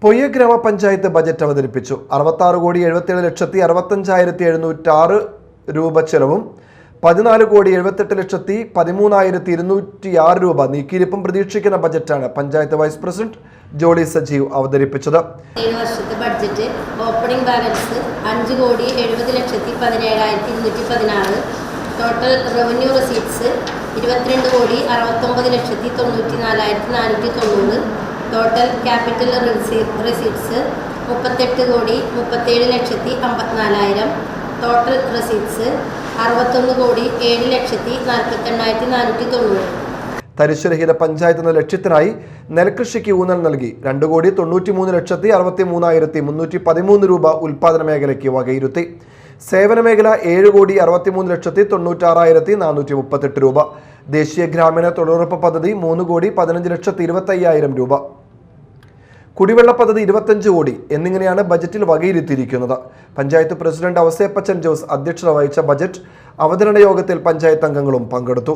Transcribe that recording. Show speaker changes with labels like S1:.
S1: പൊയ്യ ഗ്രാമപഞ്ചായത്ത് ബജറ്റ് അവതരിപ്പിച്ചു. 66,77,65,706 രൂപ ചെലവും 14,78,13,206 രൂപ നീക്കിയിരിപ്പും പ്രതീക്ഷിക്കുന്ന ബജറ്റാണ് പഞ്ചായത്ത് വൈസ് പ്രസിഡന്റ് ജോളി സജീവ് അവതരിപ്പിച്ചത്.
S2: ഈ വർഷത്തെ budget opening balance 5,70,17,216, total revenue receipts 22,69,94,490, total capital receipts 38,37,54,000, total receipts 61,07,48,490.
S1: തരിശുരഹിത പഞ്ചായത്ത് എന്ന ലക്ഷ്യത്തിനായി നെൽകൃഷിക്ക് ഊന്നൽ നൽകി 2,93,63,313 രൂപ ഉൽപാദന മേഖലയ്ക്ക് വകയിരുത്തി. സേവന മേഖല 7,63,96,438 രൂപ. ദേശീയ ഗ്രാമീണ തൊഴിലുറപ്പ് പദ്ധതി 3,15,25,000 രൂപ. കുടിവെള്ള പദ്ധതി 25 കോടി എന്നിങ്ങനെയാണ് ബജറ്റിൽ വകയിരുത്തിയിരിക്കുന്നത്. പഞ്ചായത്ത് പ്രസിഡന്റ് അവസേപ്പച്ചൻ ജോസ് അധ്യക്ഷത വഹിച്ച ബജറ്റ് അവതരണ യോഗത്തിൽ പഞ്ചായത്ത് അംഗങ്ങളും പങ്കെടുത്തു.